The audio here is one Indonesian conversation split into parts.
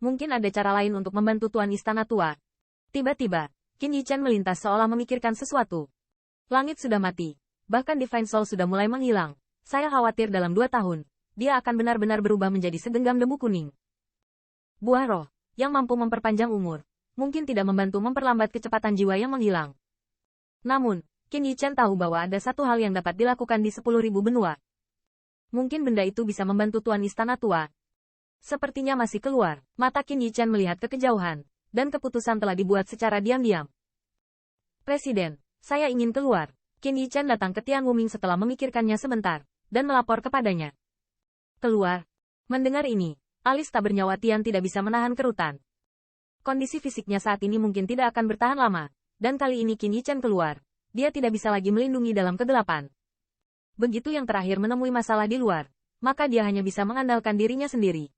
Mungkin ada cara lain untuk membantu Tuan Istana Tua. Tiba-tiba, Qin Yichan melintas seolah memikirkan sesuatu. Langit sudah mati. Bahkan Divine Soul sudah mulai menghilang. Saya khawatir dalam 2 tahun, dia akan benar-benar berubah menjadi segenggam debu kuning. Buah roh, yang mampu memperpanjang umur, mungkin tidak membantu memperlambat kecepatan jiwa yang menghilang. Namun, Qin Yichan tahu bahwa ada satu hal yang dapat dilakukan di 10.000 benua. Mungkin benda itu bisa membantu Tuan Istana Tua. Sepertinya masih keluar. Mata Qin Yichan melihat ke kejauhan, dan keputusan telah dibuat secara diam-diam. Presiden, saya ingin keluar. Qin Yichan datang ke Tian Wuming setelah memikirkannya sebentar, dan melapor kepadanya. Keluar. Mendengar ini, alis tak bernyawa Tian tidak bisa menahan kerutan. Kondisi fisiknya saat ini mungkin tidak akan bertahan lama, dan kali ini Qin Yichan keluar. Dia tidak bisa lagi melindungi dalam kegelapan. Begitu yang terakhir menemui masalah di luar, maka dia hanya bisa mengandalkan dirinya sendiri.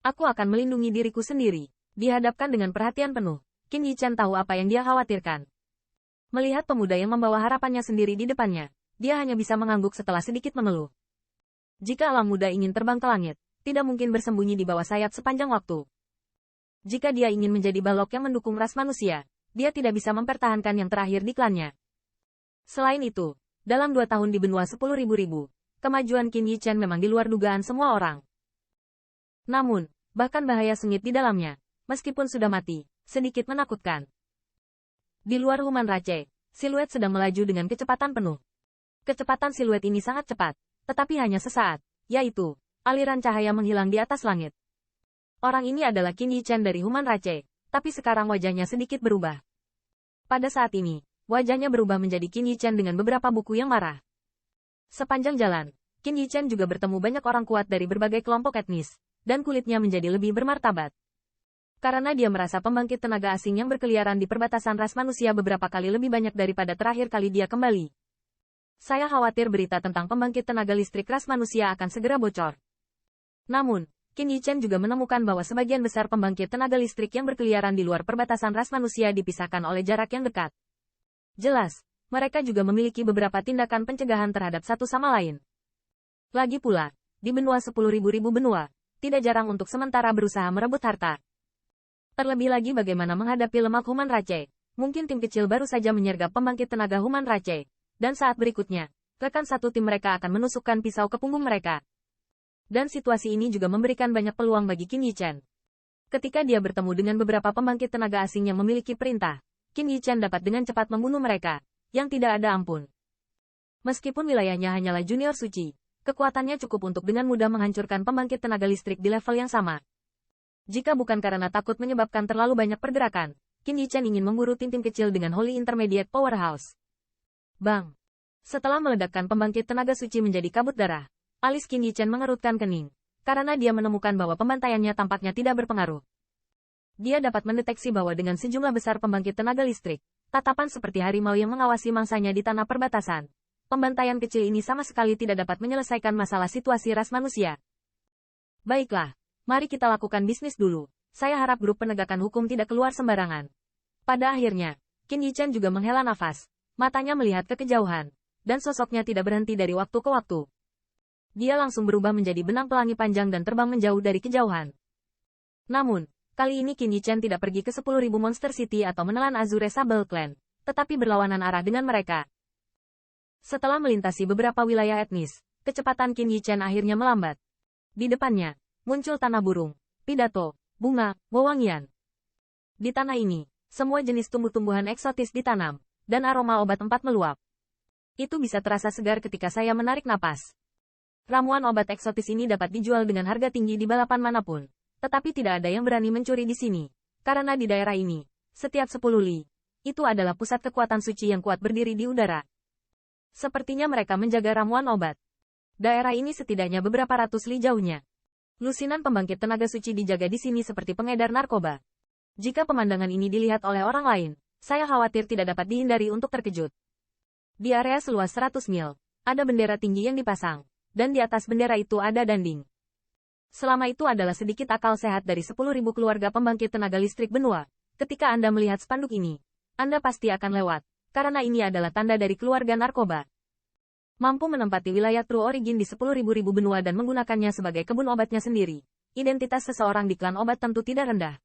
Aku akan melindungi diriku sendiri. Dihadapkan dengan perhatian penuh, Qin Yichan tahu apa yang dia khawatirkan. Melihat pemuda yang membawa harapannya sendiri di depannya, dia hanya bisa mengangguk setelah sedikit mengeluh. Jika alam muda ingin terbang ke langit, tidak mungkin bersembunyi di bawah sayap sepanjang waktu. Jika dia ingin menjadi balok yang mendukung ras manusia, dia tidak bisa mempertahankan yang terakhir di klannya. Selain itu, dalam 2 tahun di benua 10.000, kemajuan Qin Yichan memang di luar dugaan semua orang. Namun, bahkan bahaya sengit di dalamnya, meskipun sudah mati, sedikit menakutkan. Di luar Human Rache, siluet sedang melaju dengan kecepatan penuh. Kecepatan siluet ini sangat cepat, tetapi hanya sesaat, yaitu, aliran cahaya menghilang di atas langit. Orang ini adalah Qin Yichan dari Human Rache, tapi sekarang wajahnya sedikit berubah. Pada saat ini, wajahnya berubah menjadi Qin Yichan dengan beberapa buku yang marah. Sepanjang jalan, Qin Yichan juga bertemu banyak orang kuat dari berbagai kelompok etnis, dan kulitnya menjadi lebih bermartabat. Karena dia merasa pembangkit tenaga asing yang berkeliaran di perbatasan ras manusia beberapa kali lebih banyak daripada terakhir kali dia kembali. Saya khawatir berita tentang pembangkit tenaga listrik ras manusia akan segera bocor. Namun, Qin Yichan juga menemukan bahwa sebagian besar pembangkit tenaga listrik yang berkeliaran di luar perbatasan ras manusia dipisahkan oleh jarak yang dekat. Jelas, mereka juga memiliki beberapa tindakan pencegahan terhadap satu sama lain. Lagi pula, di benua 10.000 benua, tidak jarang untuk sementara berusaha merebut harta. Terlebih lagi bagaimana menghadapi lemak Human Rache. Mungkin tim kecil baru saja menyergap pembangkit tenaga Human Rache. Dan saat berikutnya, rekan satu tim mereka akan menusukkan pisau ke punggung mereka. Dan situasi ini juga memberikan banyak peluang bagi Qin Yichan. Ketika dia bertemu dengan beberapa pembangkit tenaga asing yang memiliki perintah, Qin Yichan dapat dengan cepat membunuh mereka, yang tidak ada ampun. Meskipun wilayahnya hanyalah junior suci, kekuatannya cukup untuk dengan mudah menghancurkan pembangkit tenaga listrik di level yang sama. Jika bukan karena takut menyebabkan terlalu banyak pergerakan, Qin Yichan ingin memburu tim-tim kecil dengan Holy Intermediate Powerhouse. Bang! Setelah meledakkan pembangkit tenaga suci menjadi kabut darah, alis Qin Yichan mengerutkan kening, karena dia menemukan bahwa pembantaiannya tampaknya tidak berpengaruh. Dia dapat mendeteksi bahwa dengan sejumlah besar pembangkit tenaga listrik, tatapan seperti harimau yang mengawasi mangsanya di tanah perbatasan, pembantaian kecil ini sama sekali tidak dapat menyelesaikan masalah situasi ras manusia. Baiklah. Mari kita lakukan bisnis dulu. Saya harap grup penegakan hukum tidak keluar sembarangan. Pada akhirnya, Qin Yichan juga menghela nafas. Matanya melihat ke kejauhan. Dan sosoknya tidak berhenti dari waktu ke waktu. Dia langsung berubah menjadi benang pelangi panjang dan terbang menjauh dari kejauhan. Namun, kali ini Qin Yichan tidak pergi ke 10.000 Monster City atau menelan Azure Sable Clan, tetapi berlawanan arah dengan mereka. Setelah melintasi beberapa wilayah etnis, kecepatan Qin Yichan akhirnya melambat. Di depannya, muncul tanah burung, pidato, bunga, wewangian. Di tanah ini, semua jenis tumbuh-tumbuhan eksotis ditanam, dan aroma obat 4 meluap. Itu bisa terasa segar ketika saya menarik napas. Ramuan obat eksotis ini dapat dijual dengan harga tinggi di balapan manapun, tetapi tidak ada yang berani mencuri di sini, karena di daerah ini, setiap 10 li, itu adalah pusat kekuatan suci yang kuat berdiri di udara. Sepertinya mereka menjaga ramuan obat. Daerah ini setidaknya beberapa ratus li jauhnya. Lusinan pembangkit tenaga suci dijaga di sini seperti pengedar narkoba. Jika pemandangan ini dilihat oleh orang lain, saya khawatir tidak dapat dihindari untuk terkejut. Di area seluas 100 mil, ada bendera tinggi yang dipasang, dan di atas bendera itu ada danding. Selama itu adalah sedikit akal sehat dari 10.000 keluarga pembangkit tenaga listrik benua. Ketika Anda melihat spanduk ini, Anda pasti akan lewat, karena ini adalah tanda dari keluarga narkoba. Mampu menempati wilayah True Origin di 10.000 benua dan menggunakannya sebagai kebun obatnya sendiri. identitas seseorang di klan obat tentu tidak rendah.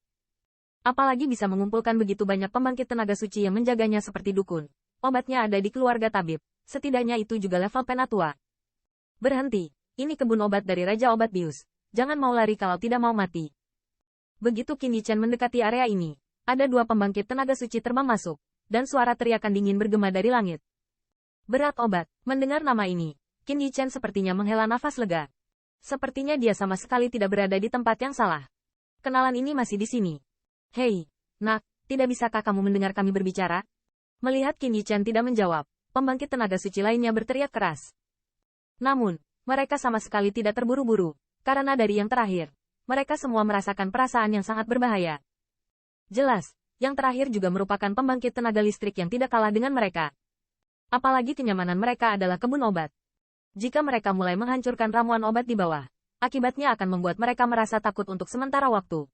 Apalagi bisa mengumpulkan begitu banyak pembangkit tenaga suci yang menjaganya seperti dukun. Obatnya ada di keluarga tabib, setidaknya itu juga level penatua. Berhenti, ini kebun obat dari Raja Obat Bius. Jangan mau lari kalau tidak mau mati. Begitu Qin Yichan mendekati area ini, ada dua pembangkit tenaga suci terbang masuk, dan suara teriakan dingin bergema dari langit. Berat obat, mendengar nama ini, Qin Yichan sepertinya menghela nafas lega. Sepertinya dia sama sekali tidak berada di tempat yang salah. Kenalan ini masih di sini. Hei, nak, tidak bisakah kamu mendengar kami berbicara? Melihat Qin Yichan tidak menjawab, pembangkit tenaga suci lainnya berteriak keras. Namun, mereka sama sekali tidak terburu-buru, karena dari yang terakhir, mereka semua merasakan perasaan yang sangat berbahaya. Jelas, yang terakhir juga merupakan pembangkit tenaga listrik yang tidak kalah dengan mereka. Apalagi kenyamanan mereka adalah kebun obat. Jika mereka mulai menghancurkan ramuan obat di bawah, akibatnya akan membuat mereka merasa takut untuk sementara waktu.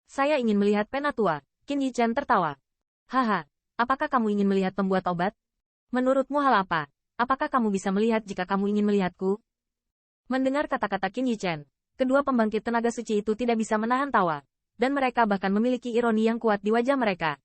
Saya ingin melihat penatua, Qin Yichan tertawa. Haha, apakah kamu ingin melihat pembuat obat? Menurutmu hal apa? Apakah kamu bisa melihat jika kamu ingin melihatku? Mendengar kata-kata Qin Yichan, kedua pembangkit tenaga suci itu tidak bisa menahan tawa, dan mereka bahkan memiliki ironi yang kuat di wajah mereka.